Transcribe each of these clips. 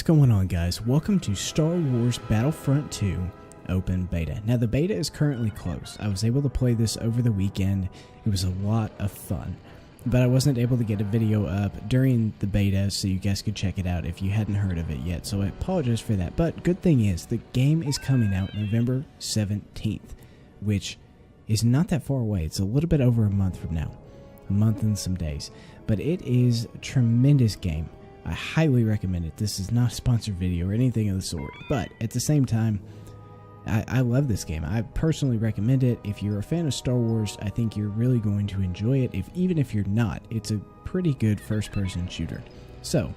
going on, guys? Welcome to Star Wars Battlefront 2 Open Beta. Now the beta is currently closed. I was able to play this over the weekend. It was a lot of fun, but I wasn't able to get a video up during the beta so you guys could check it out if you hadn't heard of it yet, so I apologize for that. But good thing is the game is coming out November 17th, which is not that far away. It's a little bit over a month from now, a month and some days, but it is a tremendous game. I highly recommend it. This is not a sponsored video or anything of the sort, but at the same time, I love this game. I personally recommend it. If you're a fan of Star Wars, I think you're really going to enjoy it. Even if you're not, it's a pretty good first-person shooter. So,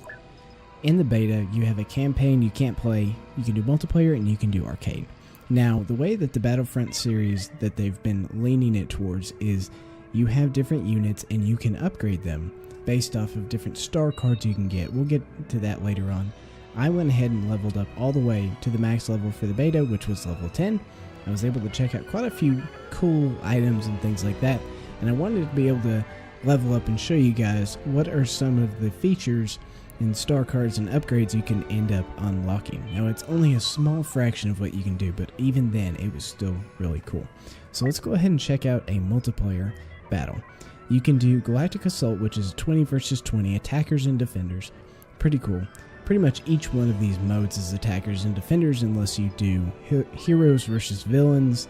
in the beta, you have a campaign you can't play. You can do multiplayer and you can do arcade. Now, the way that the Battlefront series that they've been leaning it towards is you have different units and you can upgrade them based off of different star cards you can get. We'll get to that later on. I went ahead and leveled up all the way to the max level for the beta, which was level 10. I was able to check out quite a few cool items and things like that, and I wanted to be able to level up and show you guys what are some of the features and star cards and upgrades you can end up unlocking. Now, it's only a small fraction of what you can do, but even then, it was still really cool. So let's go ahead and check out a multiplayer battle. You can do Galactic Assault, which is 20 versus 20, attackers and defenders. Pretty cool. Pretty much each one of these modes is attackers and defenders unless you do heroes versus villains.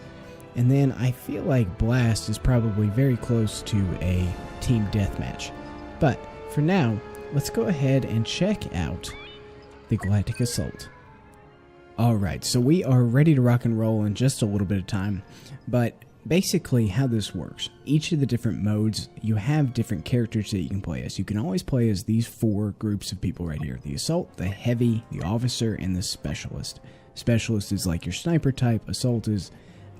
And then I feel like Blast is probably very close to a team deathmatch. But for now, let's go ahead and check out the Galactic Assault. Alright, so we are ready to rock and roll in just a little bit of time, but basically how this works, each of the different modes, you have different characters that you can play as. You can always play as these four groups of people right here: the Assault, the Heavy, the Officer, and the Specialist. Specialist is like your sniper type, Assault is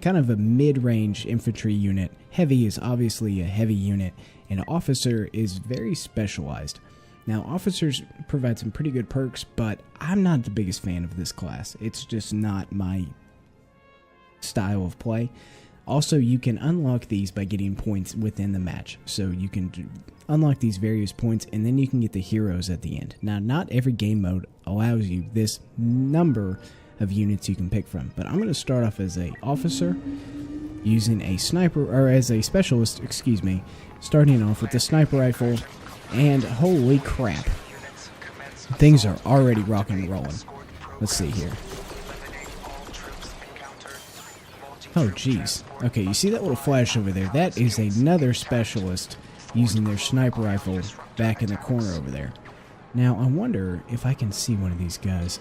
kind of a mid-range infantry unit, Heavy is obviously a heavy unit, and Officer is very specialized. Now, Officers provide some pretty good perks, but I'm not the biggest fan of this class. It's just not my style of play. Also, you can unlock these by getting points within the match. So you can unlock these various points, and then you can get the heroes at the end. Now, not every game mode allows you this number of units you can pick from, but I'm going to start off as a officer, using a sniper, or as a specialist, excuse me, starting off with the sniper rifle, and holy crap, things are already rocking and rolling. Let's see here. Oh, jeez. Okay, you see that little flash over there? That is another specialist using their sniper rifle back in the corner over there. Now, I wonder if I can see one of these guys.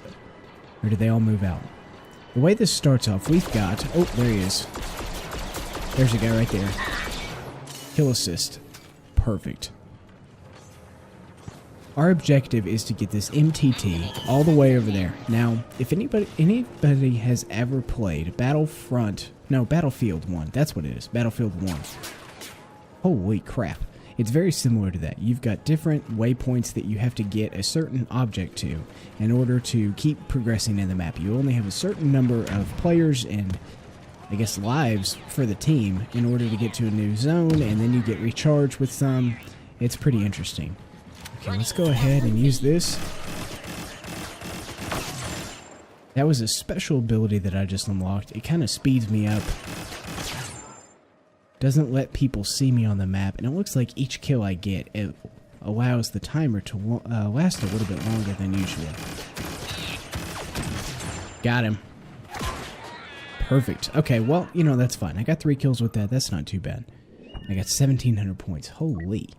Or do they all move out? The way this starts off, we've got... Oh, there he is. There's a guy right there. Kill assist. Perfect. Our objective is to get this MTT all the way over there. Now, if anybody has ever played Battlefield 1, that's what it is, Battlefield 1. Holy crap. It's very similar to that. You've got different waypoints that you have to get a certain object to in order to keep progressing in the map. You only have a certain number of players and, I guess, lives for the team in order to get to a new zone, and then you get recharged with some. It's pretty interesting. Okay, let's go ahead and use this. That was a special ability that I just unlocked. It kind of speeds me up. Doesn't let people see me on the map, and it looks like each kill I get, it allows the timer to last a little bit longer than usual. Got him. Perfect. Okay, well, you know, that's fine. I got 3 kills with that. That's not too bad. I got 1,700 points. Holy.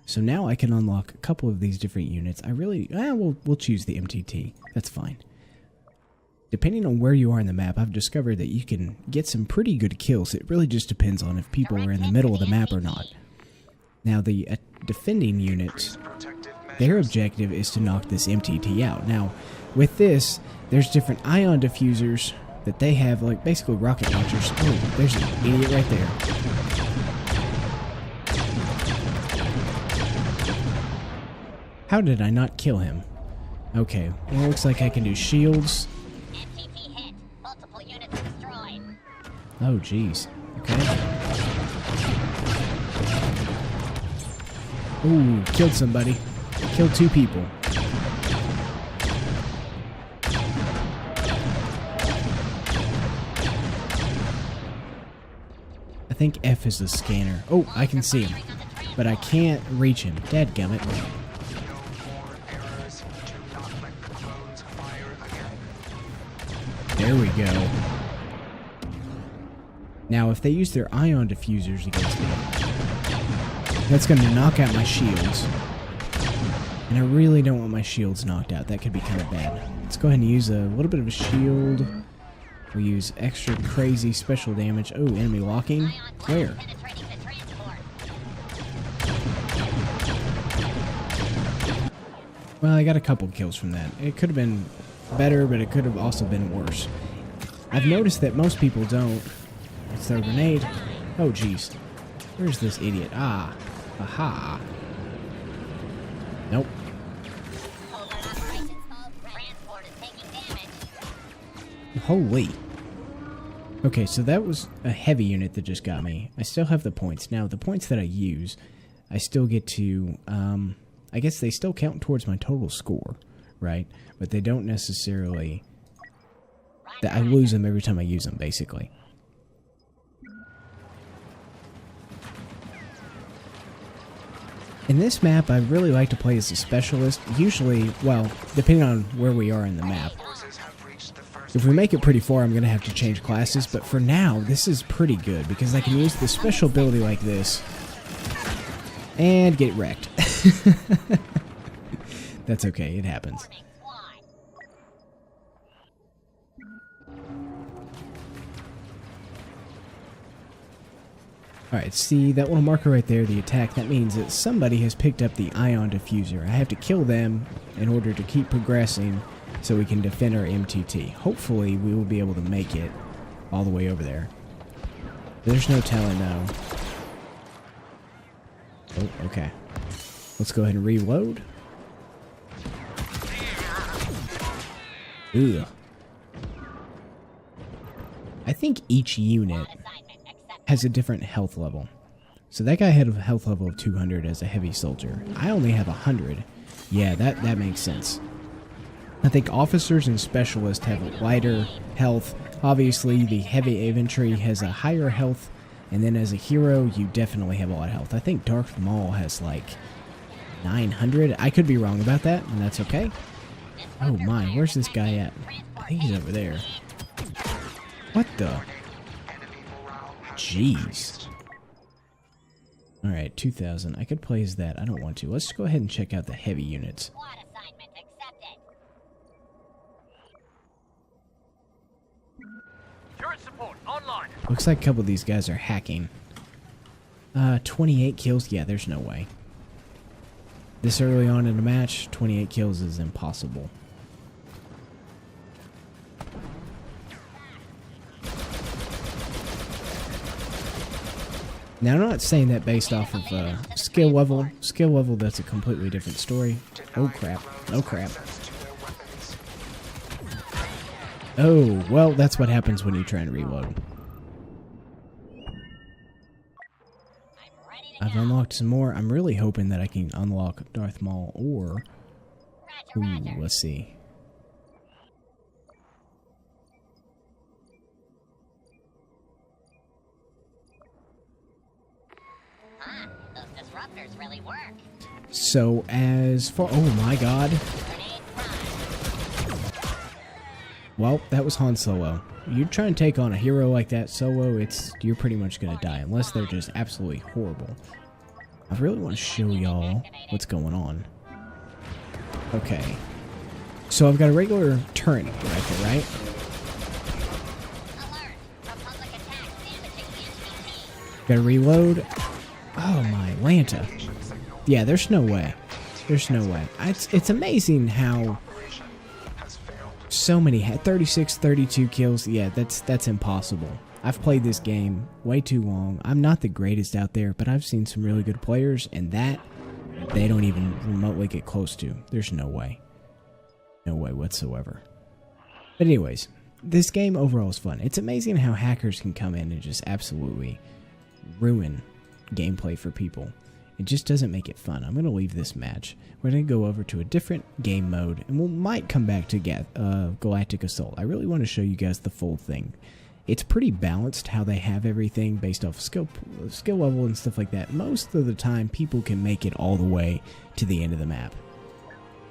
So now I can unlock a couple of these different units. We'll choose the MTT. That's fine. Depending on where you are in the map, I've discovered that you can get some pretty good kills. It really just depends on if people are in the middle of the map or not. Now, the defending units, their objective is to knock this MTT out. Now, with this, there's different ion diffusers that they have, like basically rocket launchers. Oh, there's an idiot right there. How did I not kill him? Okay, it looks like I can do shields. Oh, jeez. Okay. Ooh, killed somebody. Killed 2 people. think F is the scanner. Oh, I can see him. But I can't reach him. Dadgummit. There we go. Now, if they use their ion diffusers against me, that's going to knock out my shields. And I really don't want my shields knocked out. That could be kind of bad. Let's go ahead and use a little bit of a shield. We'll use extra crazy special damage. Oh, enemy locking? Where? Well, I got a couple kills from that. It could have been better, but it could have also been worse. I've noticed that most people don't. Let's throw a grenade. Oh, jeez. Where's this idiot? Ah. Aha. Nope. Holy. Okay, so that was a heavy unit that just got me. I still have the points. Now, the points that I use, I still get to, I guess they still count towards my total score, right? But they don't necessarily, I lose them every time I use them, basically. In this map, I really like to play as a specialist. Usually, well, depending on where we are in the map. If we make it pretty far, I'm going to have to change classes, but for now, this is pretty good, because I can use the special ability like this, and get wrecked. That's okay, it happens. Alright, see that little marker right there, the attack, that means that somebody has picked up the ion diffuser. I have to kill them in order to keep progressing so we can defend our MTT. Hopefully we will be able to make it all the way over there. There's no telling though. Oh, okay. Let's go ahead and reload. Ugh. I think each unit has a different health level. So that guy had a health level of 200 as a heavy soldier. I only have 100. Yeah, that makes sense. I think officers and specialists have a lighter health. Obviously, the heavy infantry has a higher health, and then as a hero, you definitely have a lot of health. I think Darth Maul has like 900. I could be wrong about that, and that's okay. Oh my, where's this guy at? I think he's over there. What the? Jeez. Alright, 2,000. I could play as that. I don't want to. Let's go ahead and check out the heavy units. Looks like a couple of these guys are hacking. 28 kills? Yeah, there's no way. This early on in a match, 28 kills is impossible. Now, I'm not saying that based off of skill level. Skill level, that's a completely different story. Oh, crap. Oh, crap. Oh, well, that's what happens when you try and reload. I've unlocked some more. I'm really hoping that I can unlock Darth Maul or... Ooh, let's see. Really work. So as far, oh my god. Well, that was Han Solo. You try and take on a hero like that solo, you're pretty much gonna die unless they're just absolutely horrible. I really want to show y'all what's going on. Okay. So I've got a regular turret rifle, right? Gotta reload. Oh my Lanta. Yeah, there's no way. There's no way. It's amazing how so many had 36, 32 kills. Yeah, that's impossible. I've played this game way too long. I'm not the greatest out there, but I've seen some really good players, and that they don't even remotely get close to. There's no way. No way whatsoever. But anyways, this game overall is fun. It's amazing how hackers can come in and just absolutely ruin gameplay for people. It just doesn't make it fun. I'm going to leave this match. We're going to go over to a different game mode, and we might come back to Galactic Assault. I really want to show you guys the full thing. it's pretty balanced how they have everything based off skill level and stuff like that. Most of the time, people can make it all the way to the end of the map.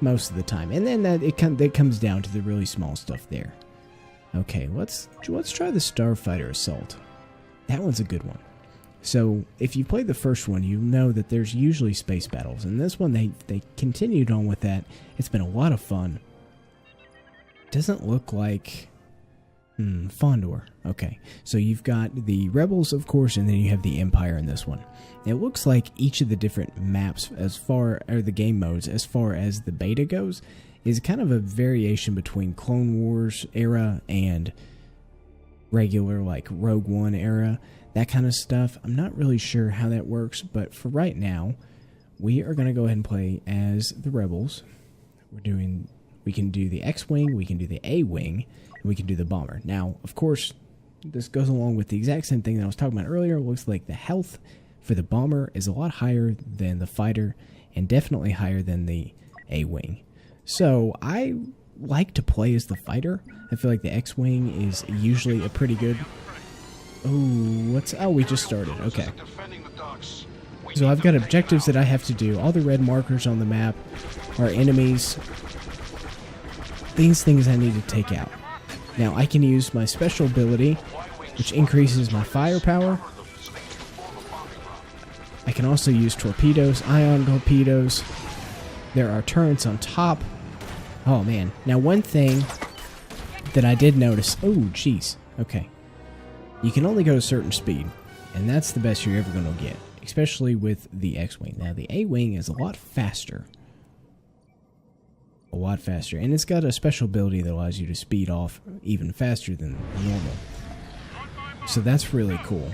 Most of the time, and then that comes down to the really small stuff there. Okay, let's try the Starfighter Assault. That one's a good one. So if you played the first one, you know that there's usually space battles, and this one they continued on with that. It's been a lot of fun. Doesn't look like Fondor. Okay, so you've got the Rebels, of course, and then you have the Empire in this one. It looks like each of the different maps, or the game modes, as far as the beta goes, is kind of a variation between Clone Wars era and regular, like, Rogue One era, that kind of stuff. I'm not really sure how that works, but for right now, we are going to go ahead and play as the Rebels. We can do the X-Wing, we can do the A-Wing, and we can do the Bomber. Now, of course, this goes along with the exact same thing that I was talking about earlier. It looks like the health for the Bomber is a lot higher than the Fighter, and definitely higher than the A-Wing. So, I like to play as the Fighter. I feel like the X-Wing is usually a pretty good... Oh, we just started. Okay. So I've got objectives that I have to do. All the red markers on the map are enemies. These things I need to take out. Now, I can use my special ability, which increases my firepower. I can also use torpedoes, ion torpedoes. There are turrets on top. Oh, man. Now, one thing that I did notice... Oh, jeez. Okay. You can only go to a certain speed, and that's the best you're ever going to get, especially with the X-Wing. Now, the A-Wing is a lot faster. A lot faster. And it's got a special ability that allows you to speed off even faster than normal. So that's really cool.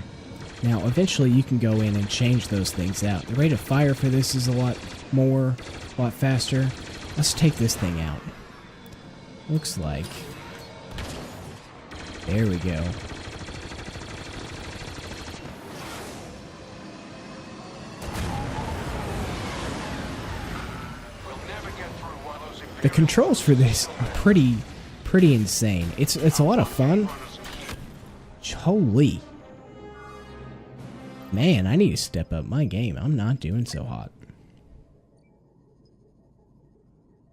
Now, eventually you can go in and change those things out. The rate of fire for this is a lot faster. Let's take this thing out. Looks like... There we go. The controls for this are pretty insane. It's a lot of fun. Holy. Man, I need to step up my game. I'm not doing so hot.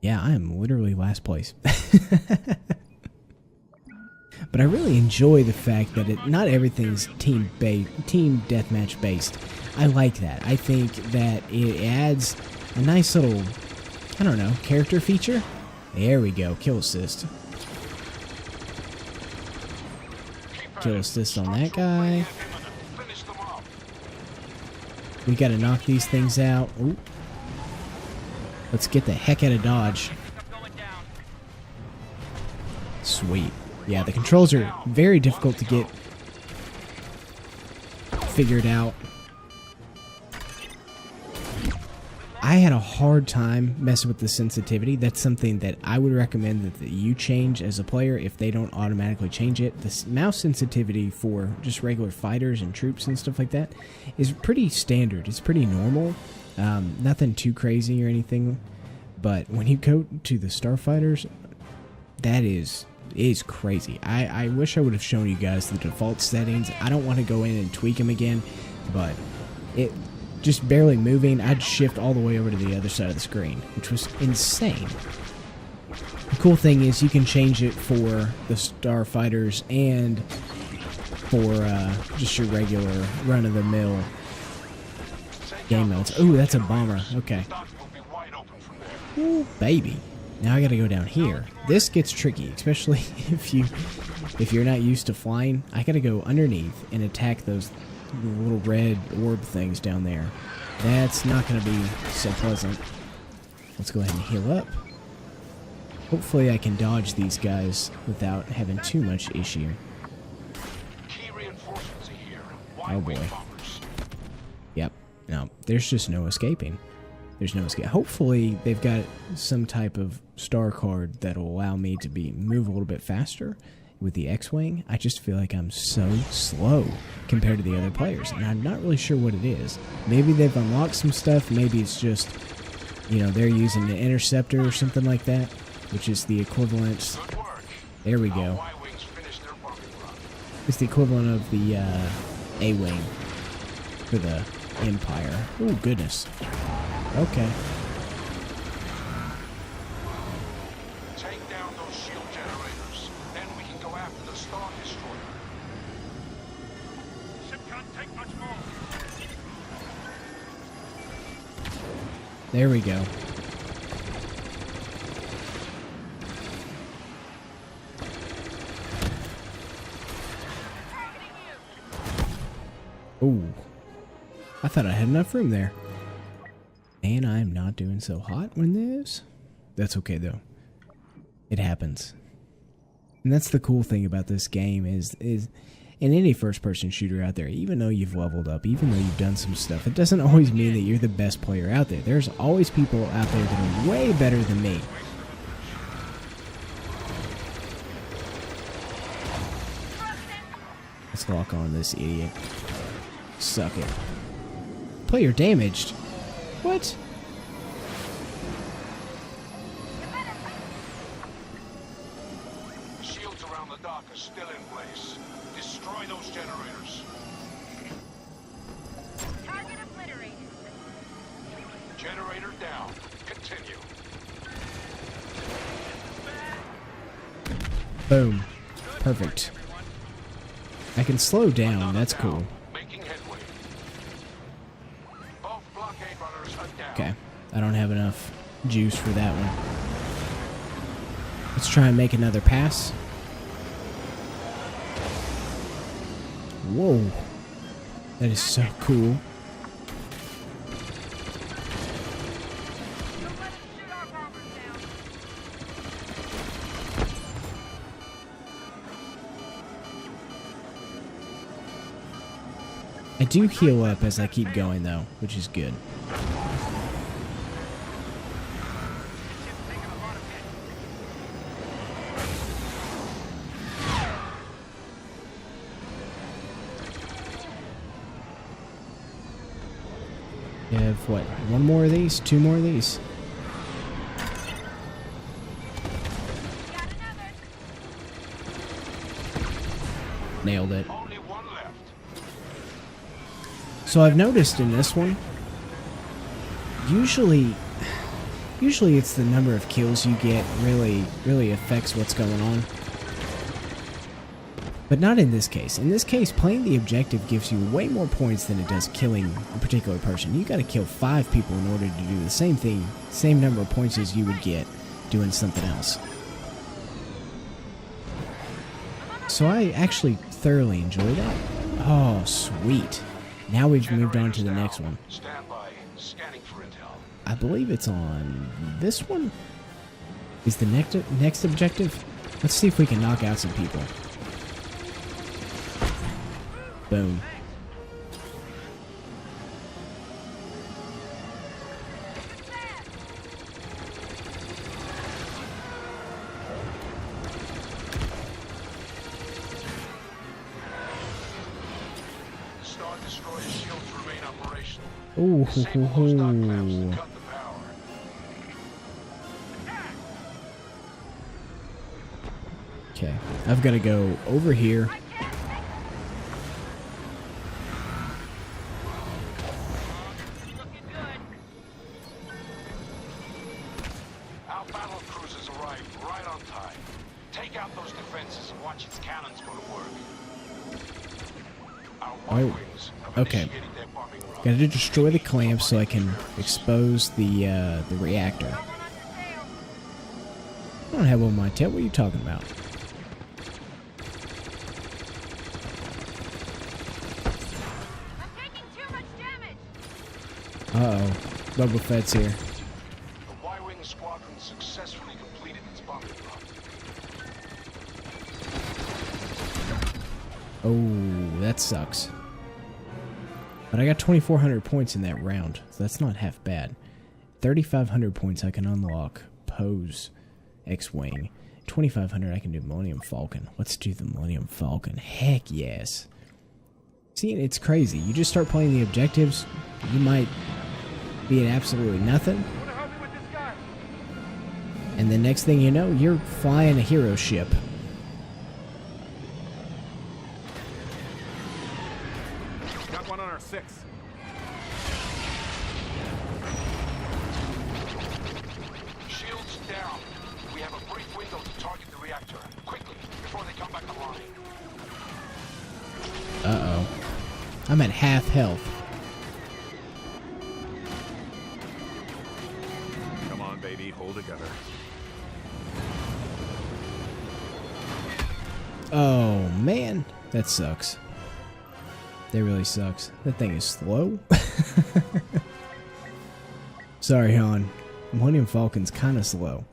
Yeah, I am literally last place. But I really enjoy the fact that not everything's team deathmatch based. I like that. I think that it adds a nice little, I don't know, character feature? There we go, kill assist. Kill assist on that guy. We gotta knock these things out. Ooh. Let's get the heck out of Dodge. Sweet. Yeah, the controls are very difficult to get figured out. I had a hard time messing with the sensitivity. That's something that I would recommend that you change as a player if they don't automatically change it. The mouse sensitivity for just regular fighters and troops and stuff like that is pretty standard. It's pretty normal. Nothing too crazy or anything. But when you go to the Starfighters, that is crazy. I wish I would have shown you guys the default settings. I don't want to go in and tweak them again, but it... Just barely moving, I'd shift all the way over to the other side of the screen, which was insane. The cool thing is you can change it for the Starfighters and for just your regular run-of-the-mill game modes. Ooh, that's a bomber. Okay. Ooh, baby. Now I gotta go down here. This gets tricky, especially if you're not used to flying. I gotta go underneath and attack those little red orb things down there. That's not going to be so pleasant. Let's go ahead and heal up. Hopefully I can dodge these guys without having too much issue. Oh boy. Yep. No, there's just no escaping. There's no escape. Hopefully they've got some type of star card that'll allow me to move a little bit faster. With the X-Wing, I just feel like I'm so slow compared to the other players, and I'm not really sure what it is. Maybe they've unlocked some stuff, maybe it's just, you know, they're using an interceptor or something like that, which is the equivalent. There we go. It's the equivalent of the A-Wing for the Empire. Oh, goodness. Okay. Take down those shield generators, then we can go after the Star Destroyer. Ship can't take much more. There we go. Oh, I thought I had enough room there. And I'm not doing so hot when this. That's okay though. It happens. And that's the cool thing about this game is in any first-person shooter out there, even though you've leveled up, even though you've done some stuff, it doesn't always mean that you're the best player out there. There's always people out there that are way better than me. Let's lock on this idiot. Suck it. Player damaged. What? Shields around the dock are still in place. Destroy those generators. Target obliterated. Generator down. Continue. Boom. Perfect. I can slow down. That's cool. Making headway. Both blockade runners are down. Okay. I don't have enough juice for that one. Let's try and make another pass. Whoa. That is so cool. Don't let us shoot our bombers down. I do heal up as I keep going though, which is good. You have what? One more of these? Two more of these? Got another. Nailed it. Only one left. So I've noticed in this one, usually it's the number of kills you get really affects what's going on. But not in this case. In this case, playing the objective gives you way more points than it does killing a particular person. You gotta kill 5 people in order to do the same thing, same number of points as you would get doing something else. So I actually thoroughly enjoy that. Oh, sweet. Now we've moved on to the next one. Stand by. Scanning for intel. I believe it's on this one. Is the next objective? Let's see if we can knock out some people. Boom. Star Destroyer shields remain operational. Ooh, Disable those dock clamps and cut the power. Okay, I've got to go over here. Looking good. Our battle cruisers arrived right on time. Take out those defenses and watch its cannons go to work. Our Y-wings have okay. initiated their bombing run. Got to destroy the clamp so I can expose the reactor. Got one on your tail. I don't have one on my tail. What are you talking about? I'm taking too much damage. Uh-oh. Boba Fett's here. The Y-wing squadron successfully completed its bombing run. Oh, that sucks. But I got 2,400 points in that round, so that's not half bad. 3,500 points I can unlock Poe's X-Wing. 2,500 I can do Millennium Falcon. Let's do the Millennium Falcon. Heck yes. See, it's crazy. You just start playing the objectives, you might be at absolutely nothing. And the next thing you know, you're flying a hero ship. I'm at half health. Come on, baby, hold together. Oh, man. That sucks. That really sucks. That thing is slow. Sorry, Han. Millennium Falcon's kind of slow.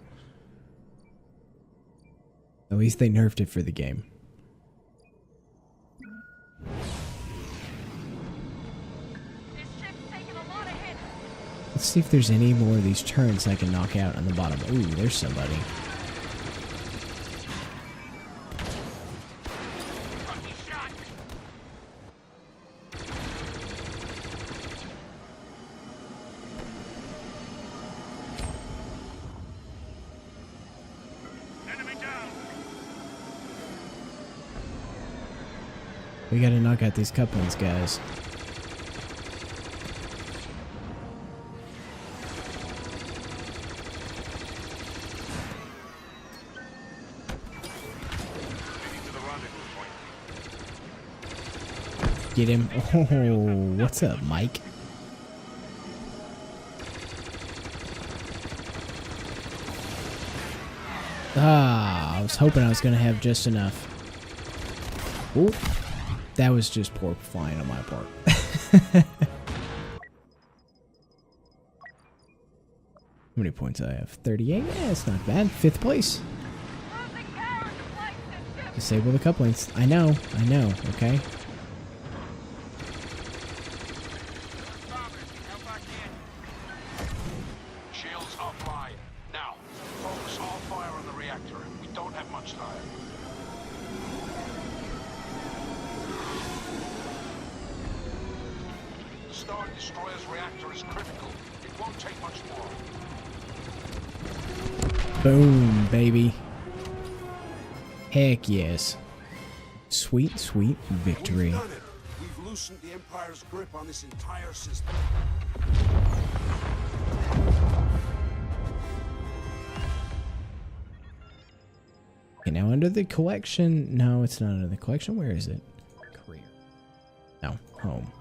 At least they nerfed it for the game. This ship's taking a lot of hits. Let's see if there's any more of these turrets I can knock out on the bottom. Ooh, there's somebody. Lucky shot. Enemy down. We gotta knock out these couplings, guys. Heading to the rendezvous point. Get him. Oh, what's up, Mike? Ah, I was hoping I was gonna have just enough. Ooh, that was just poor flying on my part. How many points do I have? 38? Yeah, it's not bad. 5th place. Losing power to flank this ship. Disable the couplings. I know, okay? Shields offline. Now, focus all fire on the reactor. We don't have much time. The Star Destroyer's reactor is critical. It won't take much more. Boom, baby. Heck yes. Sweet, sweet victory. We've done it. We've loosened the Empire's grip on this entire system. Okay, now under the collection. No, it's not under the collection. Where is it? Career. No, home.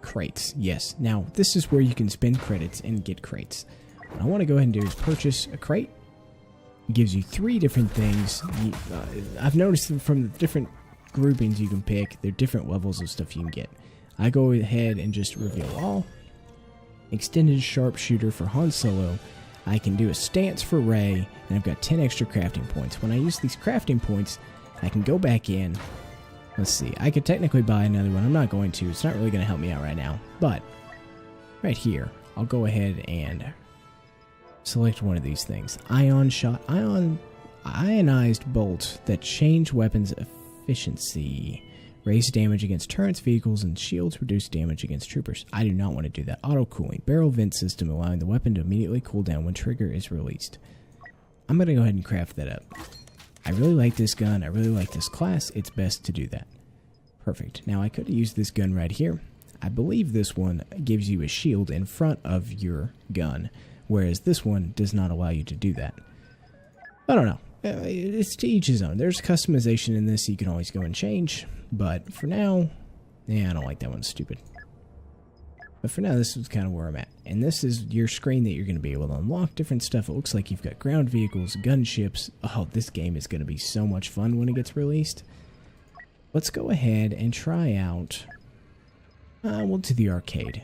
Crates. Yes. Now, this is where you can spend credits and get crates. What I want to go ahead and do is purchase a crate. It gives you 3 different things. I've noticed that from the different groupings you can pick, there are different levels of stuff you can get. I go ahead and just reveal all. Extended sharpshooter for Han Solo. I can do a stance for Rey, and I've got 10 extra crafting points. When I use these crafting points, I can go back in. Let's see, I could technically buy another one. I'm not going to. It's not really going to help me out right now. But, right here, I'll go ahead and select one of these things. Ionized bolts that change weapons efficiency. Raise damage against turrets, vehicles, and shields. Reduce damage against troopers. I do not want to do that. Auto-cooling. Barrel vent system allowing the weapon to immediately cool down when trigger is released. I'm going to go ahead and craft that up. I really like this gun. I really like this class. It's best to do that. Perfect. Now I could use this gun right here. I believe this one gives you a shield in front of your gun, whereas this one does not allow you to do that. I don't know. It's to each his own. There's customization in this. You can always go and change. But for now, yeah, I don't like that one. It's stupid. But for now, this is kind of where I'm at. And this is your screen that you're going to be able to unlock different stuff. It looks like you've got ground vehicles, gunships. Oh, this game is going to be so much fun when it gets released. Let's go ahead and try out... we'll do the arcade.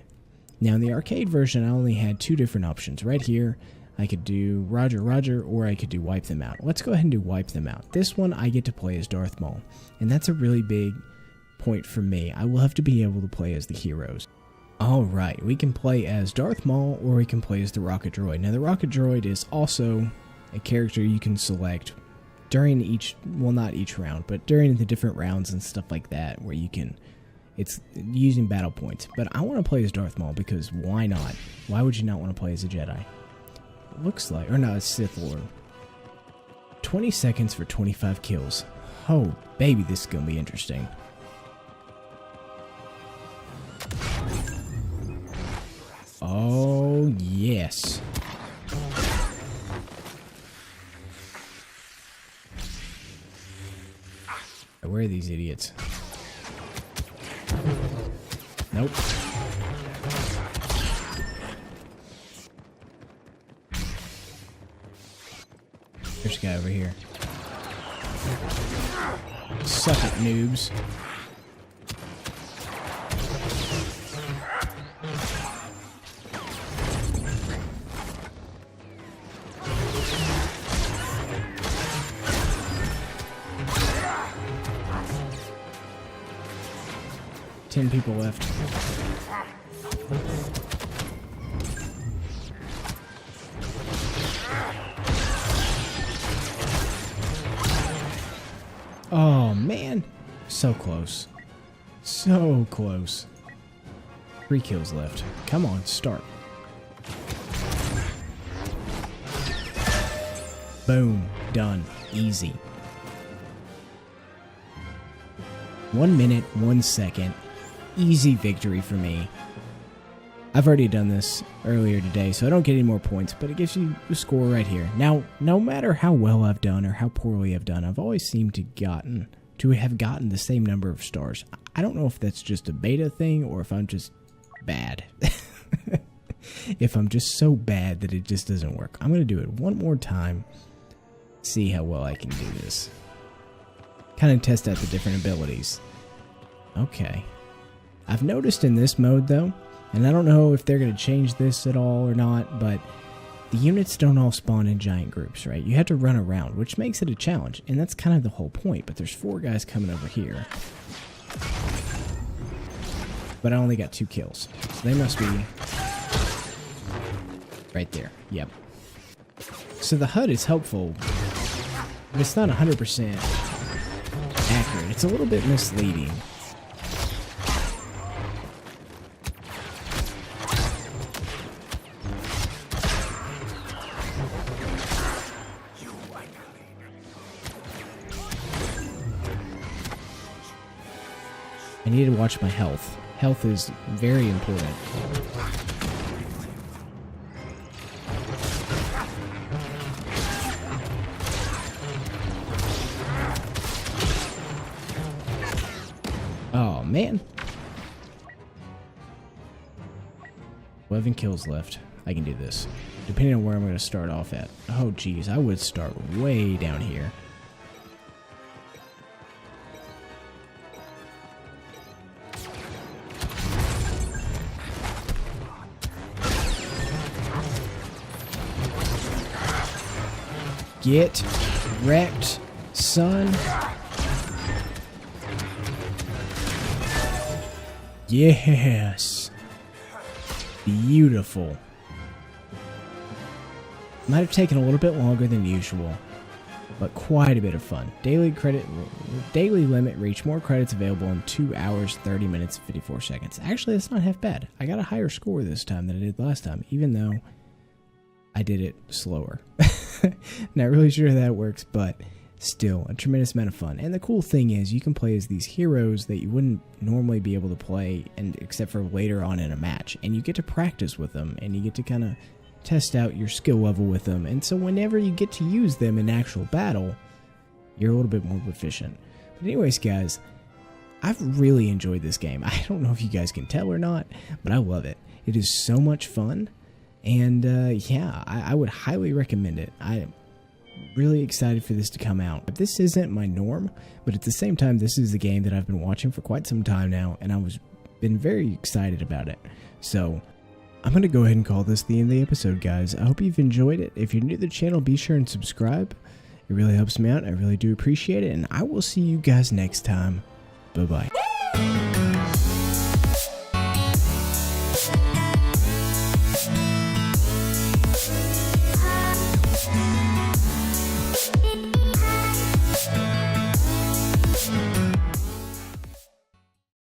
Now, in the arcade version, I only had 2 different options. Right here, I could do Roger, Roger, or I could do Wipe Them Out. Let's go ahead and do Wipe Them Out. This one, I get to play as Darth Maul. And that's a really big point for me. I will have to be able to play as the heroes. Alright, we can play as Darth Maul, or we can play as the Rocket Droid. Now, the Rocket Droid is also a character you can select during each, well, not each round, but during the different rounds and stuff like that, where you can, it's using battle points. But I want to play as Darth Maul, because why not? Why would you not want to play as a Jedi? Looks like, or no, it's Sith Lord. 20 seconds for 25 kills. Oh, baby, this is going to be interesting. Oh, yes. Where are these idiots? Nope. There's a guy over here. Suck it, noobs. Ten people left. Oh, man. So close. So close. 3 kills left. Come on, start. Boom. Done. Easy. 1 minute, 1 second. Easy victory for me. I've already done this earlier today, so I don't get any more points, but it gives you the score right here. Now, no matter how well I've done or how poorly I've done, I've always seemed to have gotten the same number of stars. I don't know if that's just a beta thing or if I'm just bad. If I'm just so bad that it just doesn't work. I'm going to do it one more time, see how well I can do this. Kind of test out the different abilities. Okay. I've noticed in this mode, though, and I don't know if they're going to change this at all or not, but the units don't all spawn in giant groups, right? You have to run around, which makes it a challenge, and that's kind of the whole point, but there's 4 guys coming over here. But I only got 2 kills, so they must be right there. Yep. So the HUD is helpful, but it's not 100% accurate. It's a little bit misleading. I need to watch my health. Health is very important. Oh, man. 11 kills left. I can do this. Depending on where I'm going to start off at. Oh, geez. I would start way down here. Get wrecked, son. Yes. Beautiful. Might have taken a little bit longer than usual, but quite a bit of fun. Daily limit reached. More credits available in 2 hours, 30 minutes, 54 seconds. Actually, that's not half bad. I got a higher score this time than I did last time, even though I did it slower. Not really sure how that works, but still a tremendous amount of fun. And the cool thing is you can play as these heroes that you wouldn't normally be able to play, and except for later on in a match, and you get to practice with them, and you get to kind of test out your skill level with them. And so whenever you get to use them in actual battle, you're a little bit more proficient. But anyways, guys, I've really enjoyed this game. I don't know if you guys can tell or not, but I love it. It is so much fun. And yeah, I would highly recommend it. I am really excited for this to come out. This isn't my norm, but at the same time, this is a game that I've been watching for quite some time now, and I was been very excited about it. So I'm going to go ahead and call this the end of the episode, guys. I hope you've enjoyed it. If you're new to the channel, be sure and subscribe. It really helps me out. I really do appreciate it, and I will see you guys next time. Bye-bye.